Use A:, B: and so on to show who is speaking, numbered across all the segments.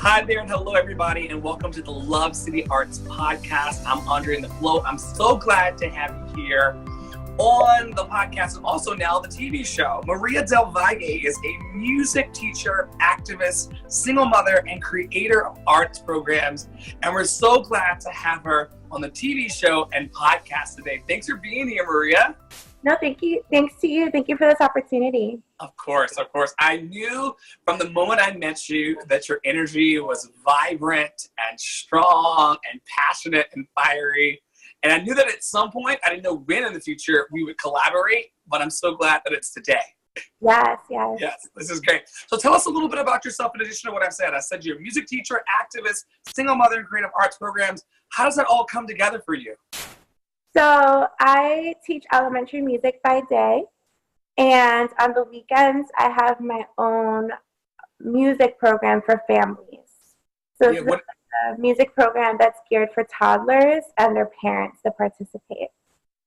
A: Hi there and hello everybody and welcome to the Love City Arts Podcast. I'm Andre in the Flow. I'm so glad to have you here on the podcast and also now the TV show. Maria Del Valle is a music teacher, activist, single mother, and creator of arts programs. And we're so glad to have her on the TV show and podcast today. Thanks for being here, Maria.
B: No, thank you. Thanks to you. Thank you for this opportunity.
A: Of course, of course. I knew from the moment I met you that your energy was vibrant and strong and passionate and fiery. And I knew that at some point, I didn't know when in the future we would collaborate, but I'm so glad that it's today.
B: Yes, yes.
A: Yes, this is great. So tell us a little bit about yourself in addition to what I've said. I said you're a music teacher, activist, single mother, and creative arts programs. How does that all come together for you?
B: So I teach elementary music by day, and on the weekends, I have my own music program for families. So it's a music program that's geared for toddlers and their parents to participate.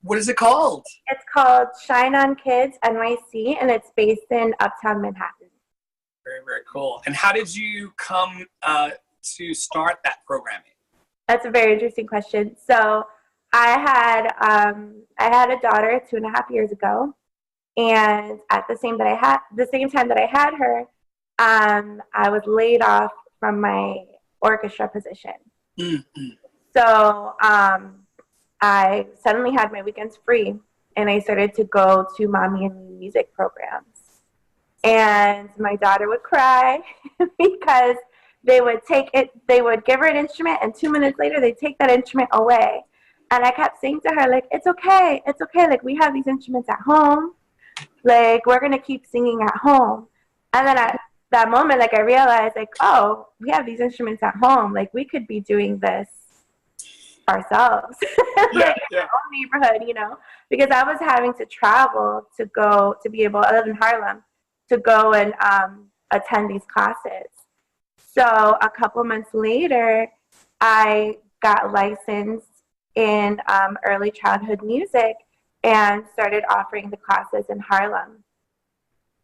A: What is it called?
B: It's called Shine On Kids NYC, and it's based in Uptown Manhattan.
A: Very, very cool. And how did you come to start that programming?
B: That's a very interesting question. So I had a daughter 2.5 years ago, and at the same time that I had her, I was laid off from my orchestra position. Mm-hmm. So I suddenly had my weekends free, and I started to go to mommy and me music programs. And my daughter would cry because they would give her an instrument, and 2 minutes later they'd take that instrument away. And I kept saying to her, like, it's okay. Like, we have these instruments at home. Like, we're going to keep singing at home. And then at that moment, like, I realized, like, oh, we have these instruments at home. Like, we could be doing this ourselves. Like, in our own neighborhood, you know. Because I was having to travel I live in Harlem, to go and attend these classes. So a couple months later, I got licensed in early childhood music and started offering the classes in Harlem.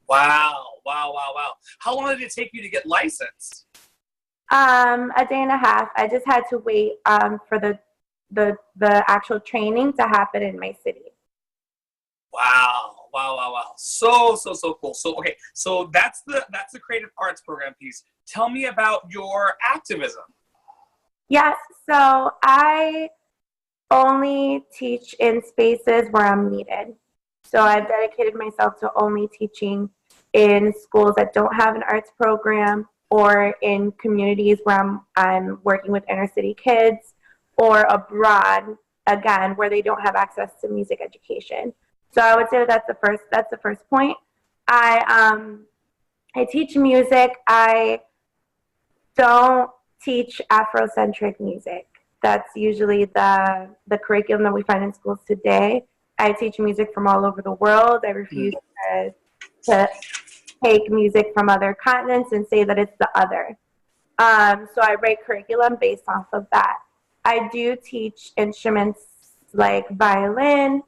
A: Wow. How long did it take you to get licensed?
B: A day and a half. I just had to wait for the actual training to happen in my city.
A: Wow. So cool. So, okay. So that's the creative arts program piece. Tell me about your activism.
B: Yes. So I only teach in spaces where I'm needed. So I've dedicated myself to only teaching in schools that don't have an arts program, or in communities where I'm working with inner city kids, or abroad, again, where they don't have access to music education. So I would say that's the first point. I teach music. I don't teach Afrocentric music. That's usually the curriculum that we find in schools today. I teach music from all over the world. I refuse to take music from other continents and say that it's the other. So I write curriculum based off of that. I do teach instruments like violin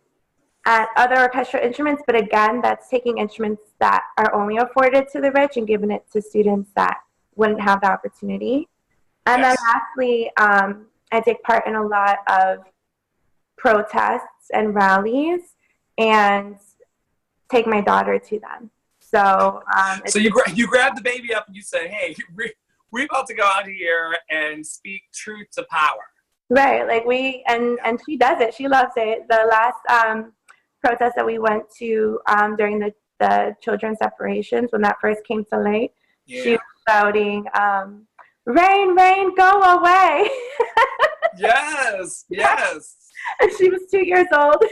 B: and other orchestral instruments, but again, that's taking instruments that are only afforded to the rich and giving it to students that wouldn't have the opportunity. And then lastly, I take part in a lot of protests and rallies and take my daughter to them. So
A: you grab the baby up and you say, hey, we're about to go out here and speak truth to power.
B: Right. Like and she does it. She loves it. The last protest that we went to during the children's separations, when that first came to light, she was shouting, rain, rain, go away.
A: Yes.
B: And she was 2 years old.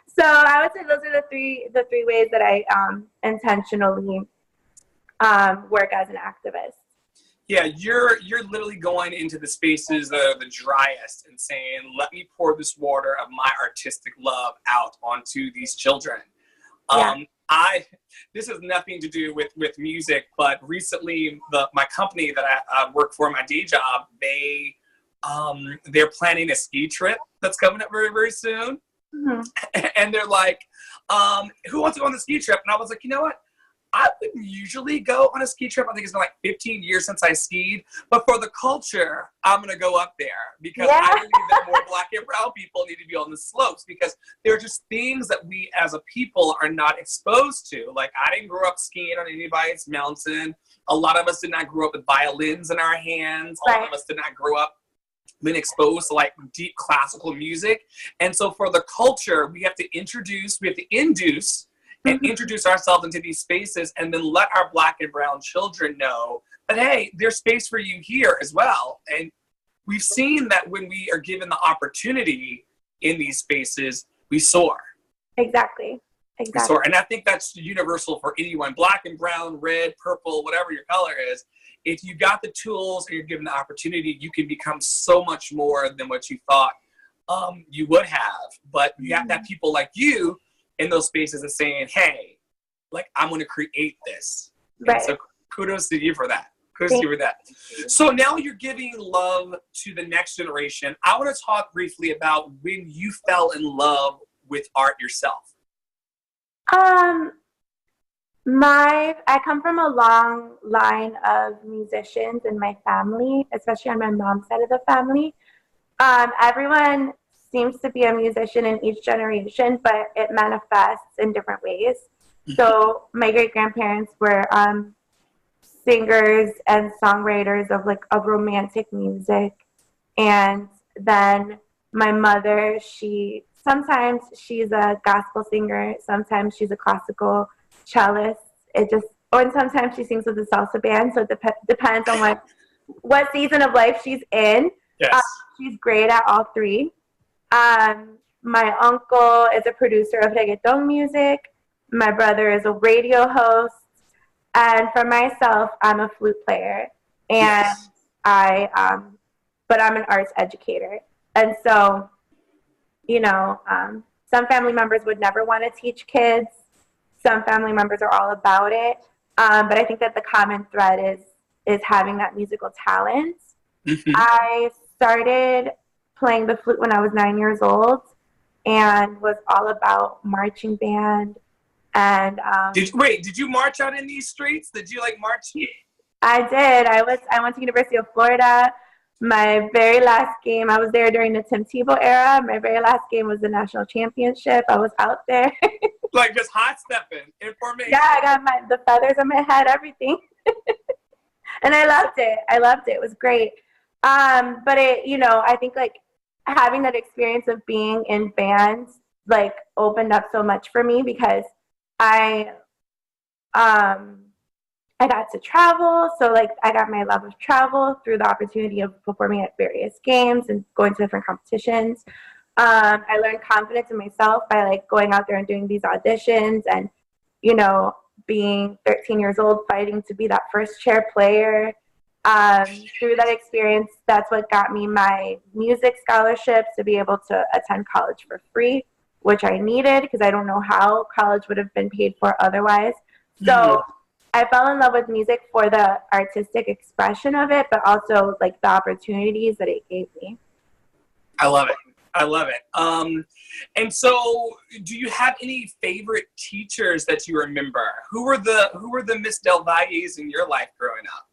B: So I would say those are the three ways that I intentionally work as an activist.
A: Yeah, you're literally going into the spaces that are the driest and saying, let me pour this water of my artistic love out onto these children. This has nothing to do with music, but recently my company that I work for, my day job, they're planning a ski trip that's coming up very, very soon. Mm-hmm. And they're like, who wants to go on the ski trip? And I was like, you know what? I wouldn't usually go on a ski trip. I think it's been like 15 years since I skied. But for the culture, I'm going to go up there because I believe that more Black and brown people need to be on the slopes because there are just things that we as a people are not exposed to. Like, I didn't grow up skiing on anybody's mountain. A lot of us did not grow up with violins in our hands. A lot of us did not grow up been exposed to like deep classical music. And so for the culture, we have to induce and introduce ourselves into these spaces and then let our Black and brown children know that, hey, there's space for you here as well. And we've seen that when we are given the opportunity in these spaces, we soar.
B: Exactly.
A: We soar. And I think that's universal for anyone, Black and brown, red, purple, whatever your color is. If you got the tools and you're given the opportunity, you can become so much more than what you thought you would have. But you have to have people like you in those spaces and saying, hey, like, I'm going to create this. Right. And so kudos to you for that. Kudos to you for that. So now you're giving love to the next generation. I want to talk briefly about when you fell in love with art yourself.
B: I come from a long line of musicians in my family, especially on my mom's side of the family. Everyone seems to be a musician in each generation, but it manifests in different ways. So my great-grandparents were singers and songwriters of romantic music. And then my mother, sometimes she's a gospel singer, sometimes she's a classical cellist. And sometimes she sings with the salsa band. So it depends on what season of life she's in.
A: Yes.
B: She's great at all three. My uncle is a producer of reggaeton music. My brother is a radio host. And for myself, I'm a flute player. And but I'm an arts educator. And so, some family members would never want to teach kids. Some family members are all about it. But I think that the common thread is having that musical talent. Mm-hmm. I started playing the flute when I was 9 years old and was all about marching band. And
A: did you march out in these streets? Did you march?
B: I did. I went to University of Florida. My very last game, I was there during the Tim Tebow era. My very last game was the national championship. I was out there.
A: Just hot stepping in formation.
B: Yeah, I got the feathers on my head, everything. And I loved it. It was great. But I think having that experience of being in bands opened up so much for me because I got to travel. So I got my love of travel through the opportunity of performing at various games and going to different competitions. I learned confidence in myself by going out there and doing these auditions and, being 13 years old, fighting to be that first chair player. Through that experience, that's what got me my music scholarships to be able to attend college for free, which I needed because I don't know how college would have been paid for otherwise. So I fell in love with music for the artistic expression of it, but also the opportunities that it gave me. I love it.
A: And so do you have any favorite teachers that you remember? Who were the Miss Del Valles in your life growing up?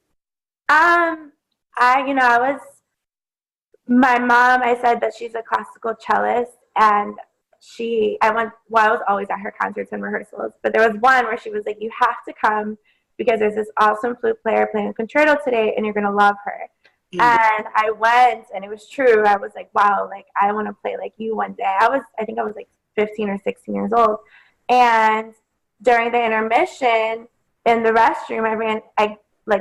B: My mom, I said that she's a classical cellist, and I was always at her concerts and rehearsals, but there was one where she was like, you have to come because there's this awesome flute player playing a concerto today and you're going to love her. Mm-hmm. And I went, and it was true. I was like, wow, I want to play like you one day. I think I was 15 or 16 years old. And during the intermission in the restroom, I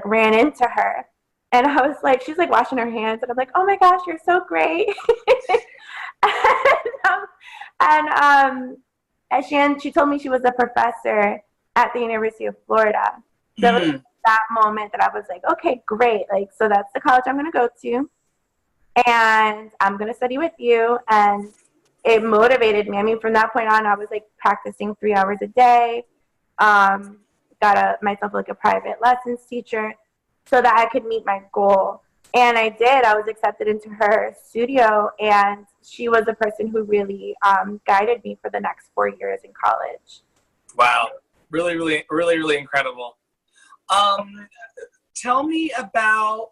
B: ran into her. And I was she's washing her hands. And I'm like, oh my gosh, you're so great. and she told me she was a professor at the University of Florida. So it was that moment that I was like, okay, great. So that's the college I'm going to go to. And I'm going to study with you. And it motivated me. I mean, from that point on, I was practicing 3 hours a day. Got myself a private lessons teacher so that I could meet my goal. And I did. I was accepted into her studio, and she was the person who really guided me for the next 4 years in college.
A: Wow. Really, really, really, really incredible. Tell me about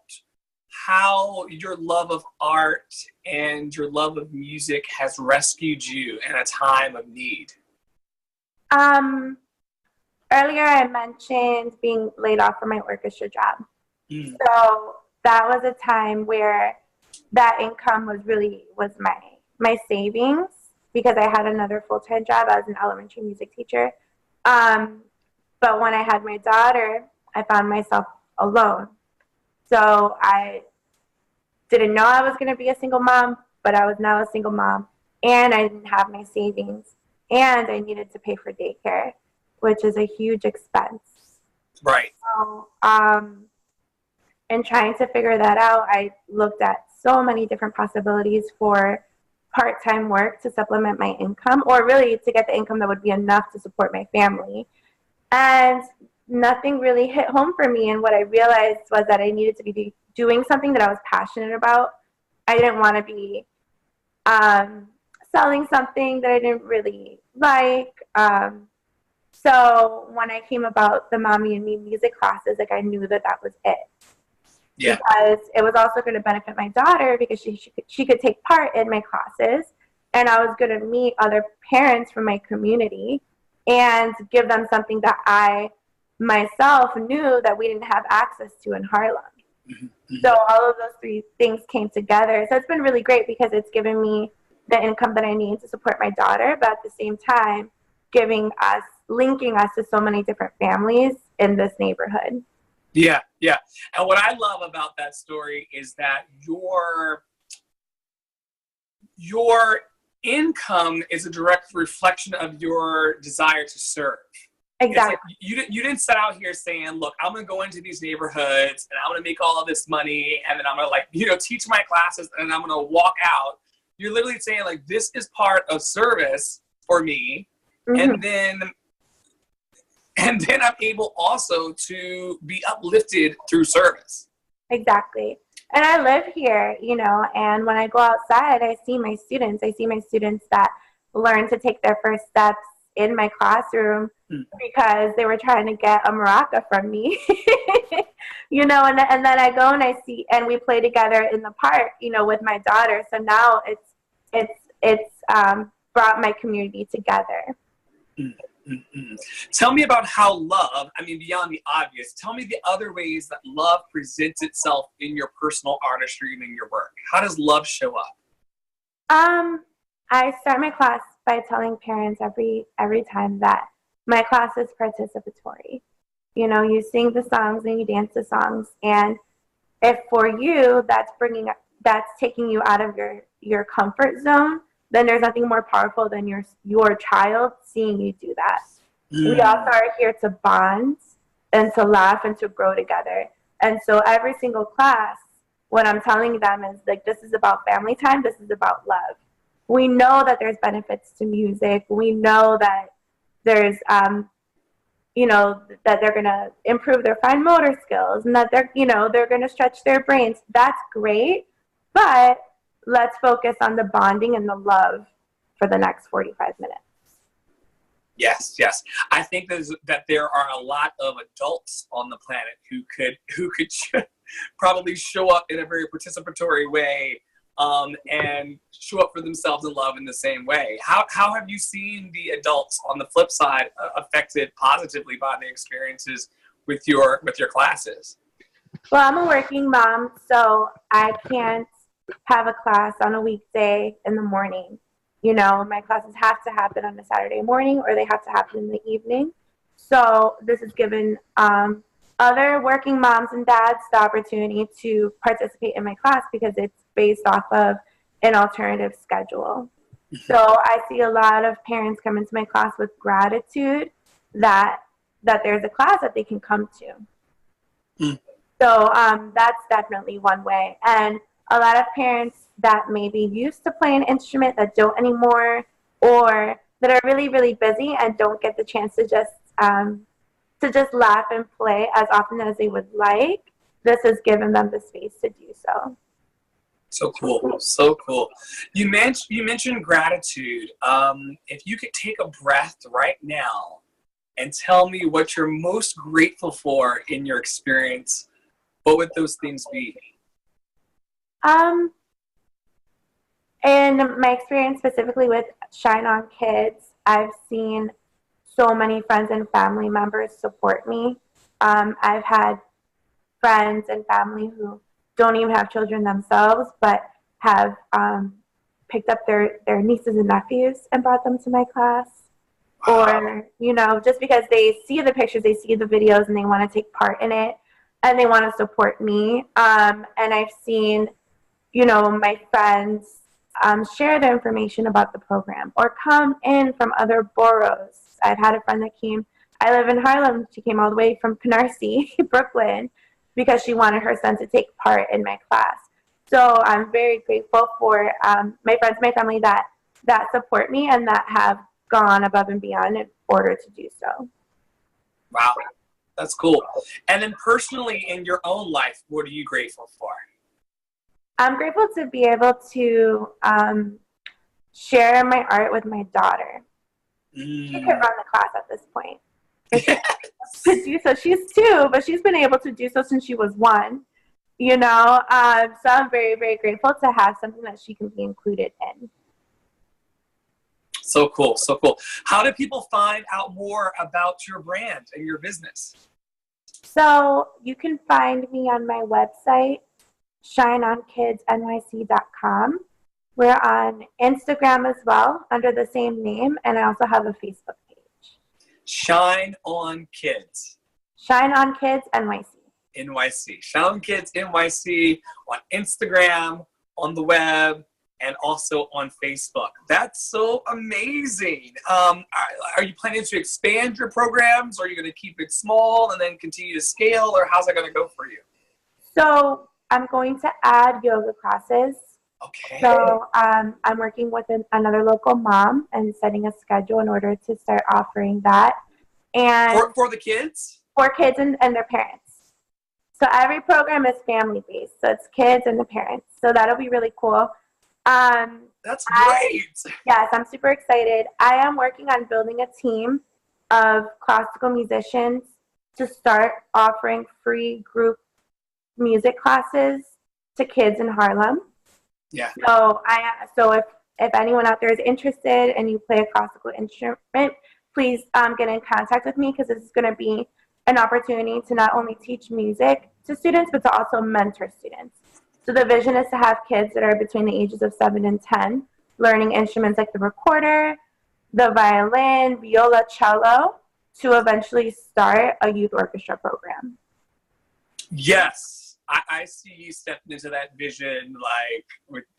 A: how your love of art and your love of music has rescued you in a time of need.
B: Earlier I mentioned being laid off from my orchestra job.
A: Mm.
B: So that was a time where that income was my savings, because I had another full-time job. I was an elementary music teacher. But when I had my daughter, I found myself alone. So I didn't know I was going to be a single mom, but I was now a single mom, and I didn't have my savings, and I needed to pay for daycare, which is a huge expense.
A: Right.
B: So, and trying to figure that out, I looked at so many different possibilities for part-time work to supplement my income, or really to get the income that would be enough to support my family. And nothing really hit home for me. And what I realized was that I needed to be doing something that I was passionate about. I didn't want to be selling something that I didn't really like. So when I came about the Mommy and Me music classes, like, I knew that was it.
A: Yeah.
B: Because it was also going to benefit my daughter, because she could take part in my classes, and I was going to meet other parents from my community and give them something that I myself knew that we didn't have access to in Harlem.
A: Mm-hmm.
B: So all of those three things came together. So it's been really great, because it's given me the income that I need to support my daughter, but at the same time linking us to so many different families in this neighborhood.
A: Yeah, yeah. And what I love about that story is that your income is a direct reflection of your desire to serve.
B: Exactly.
A: It's like you didn't set out here saying, look, I'm going to go into these neighborhoods and I'm going to make all of this money, and then I'm going to teach my classes, and then I'm going to walk out. You're literally saying, like, this is part of service for me. Mm-hmm. And then I'm able also to be uplifted through service.
B: Exactly. And I live here, and when I go outside, I see my students that learn to take their first steps in my classroom because they were trying to get a maraca from me, and then I go and I see, and we play together in the park, with my daughter. So now it's brought my community together.
A: Mm-hmm. Tell me about how love, beyond the obvious, tell me the other ways that love presents itself in your personal artistry and in your work. How does love show up?
B: I start my class by telling parents every time that my class is participatory. You sing the songs and you dance the songs, and if for you that's taking you out of your comfort zone, then there's nothing more powerful than your child seeing you do that. Mm. We also are here to bond and to laugh and to grow together. And so every single class, what I'm telling them is, like, this is about family time. This is about love. We know that there's benefits to music. We know that there's, that they're going to improve their fine motor skills, and that they're going to stretch their brains. That's great. But let's focus on the bonding and the love for the next 45 minutes.
A: Yes. I think that there are a lot of adults on the planet who could probably show up in a very participatory way, and show up for themselves in love in the same way. How have you seen the adults on the flip side affected positively by the experiences with your classes?
B: Well, I'm a working mom, so I can't have a class on a weekday in the morning. My classes have to happen on a Saturday morning, or they have to happen in the evening. So this has given other working moms and dads the opportunity to participate in my class, because it's based off of an alternative schedule. So I see a lot of parents come into my class with gratitude that there's a class that they can come to. Mm. So that's definitely one way. And a lot of parents that maybe used to play an instrument that don't anymore, or that are really, really busy and don't get the chance to just laugh and play as often as they would like, this has given them the space to do so.
A: So cool. So cool. You mentioned gratitude. If you could take a breath right now and tell me what you're most grateful for in your experience, what would those things be?
B: In my experience specifically with Shine On Kids, I've seen so many friends and family members support me. I've had friends and family who don't even have children themselves, but have picked up their nieces and nephews and brought them to my class. Or, just because they see the pictures, they see the videos, and they want to take part in it, and they want to support me. And I've seen, my friends share their information about the program or come in from other boroughs. I've had a friend that came. I live in Harlem. She came all the way from Canarsie, Brooklyn, because she wanted her son to take part in my class. So I'm very grateful for my friends, my family that support me and that have gone above and beyond in order to do so.
A: Wow, that's cool. And then personally in your own life, what are you grateful for?
B: I'm grateful to be able to share my art with my daughter. She could run the class at this point. To do so. She's 2, but she's been able to do so since she was 1. So I'm very, very grateful to have something that she can be included in.
A: So cool, so cool. How do people find out more about your brand and your business?
B: So you can find me on my website, shineonkidsnyc.com. We're on Instagram as well under the same name, and I also have a Facebook page.
A: Shine On Kids.
B: Shine On Kids NYC.
A: NYC. Shine On Kids NYC on Instagram, on the web, and also on Facebook. That's so amazing. Are you planning to expand your programs? Or are you going to keep it small and then continue to scale? Or how's that going to go for you?
B: So I'm going to add yoga classes.
A: Okay.
B: So I'm working with another local mom and setting a schedule in order to start offering that. And
A: for the kids?
B: For kids and their parents. So every program is family-based. So it's kids and the parents. So that'll be really cool.
A: That's great.
B: Yes, I'm super excited. I am working on building a team of classical musicians to start offering free group music classes to kids in Harlem.
A: Yeah.
B: So if anyone out there is interested and you play a classical instrument, please get in contact with me, because this is going to be an opportunity to not only teach music to students, but to also mentor students. So the vision is to have kids that are between the ages of 7 and 10 learning instruments like the recorder, the violin, viola, cello, to eventually start a youth orchestra program.
A: Yes. I see you stepping into that vision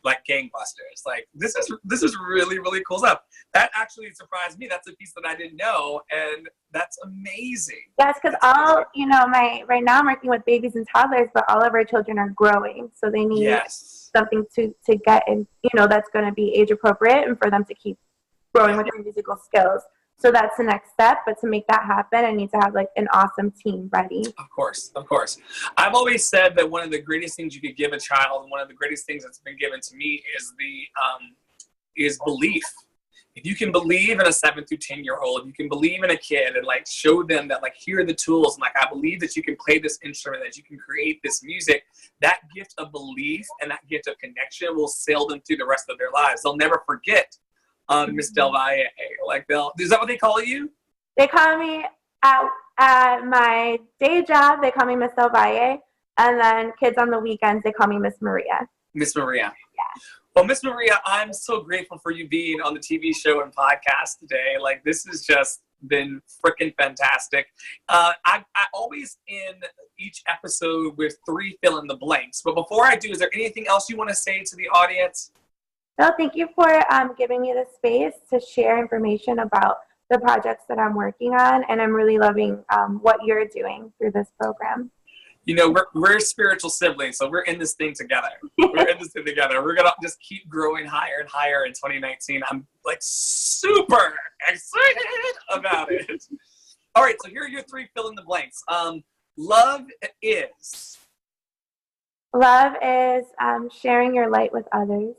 A: like gangbusters. Like this is really, really cool stuff. That actually surprised me. That's a piece that I didn't know, and that's amazing.
B: Yes, because right now I'm working with babies and toddlers, but all of our children are growing, so they need something to get in, that's going to be age appropriate and for them to keep growing with their musical skills. So that's the next step. But to make that happen, I need to have an awesome team ready. Of
A: course. I've always said that one of the greatest things you could give a child, and one of the greatest things that's been given to me, is belief. If you can believe in a 7 through 10-year-old, you can believe in a kid and show them that here are the tools, and I believe that you can play this instrument, that you can create this music. That gift of belief and that gift of connection will sail them through the rest of their lives. They'll never forget. Miss Del Valle, is that what they call you?
B: They call me at my day job. They call me Miss Del Valle, and then kids on the weekends they call me Miss Maria.
A: Miss Maria.
B: Yeah.
A: Well, Miss Maria, I'm so grateful for you being on the TV show and podcast today. This has just been freaking fantastic. I always end each episode with 3 fill in the blanks. But before I do, is there anything else you want to say to the audience?
B: No, thank you for giving me the space to share information about the projects that I'm working on, and I'm really loving what you're doing through this program.
A: We're spiritual siblings, so we're in this thing together. We're gonna just keep growing higher and higher in 2019. I'm super excited about it. All right, so here are your 3 fill in the blanks. Love is
B: sharing your light with others.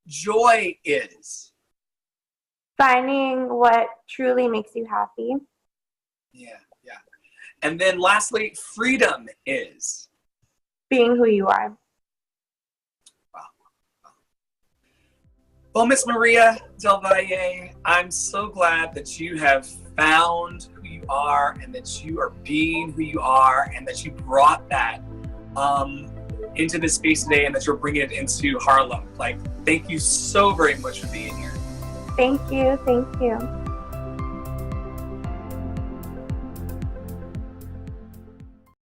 A: Joy is
B: finding what truly makes you happy.
A: Yeah. And then lastly, freedom is
B: Being who you are.
A: Well, Miss Maria Del Valle, I'm so glad that you have found who you are and that you are being who you are and that you brought that into this space today and that you're bringing it into Harlem. Like, thank you so very much for being here.
B: Thank you.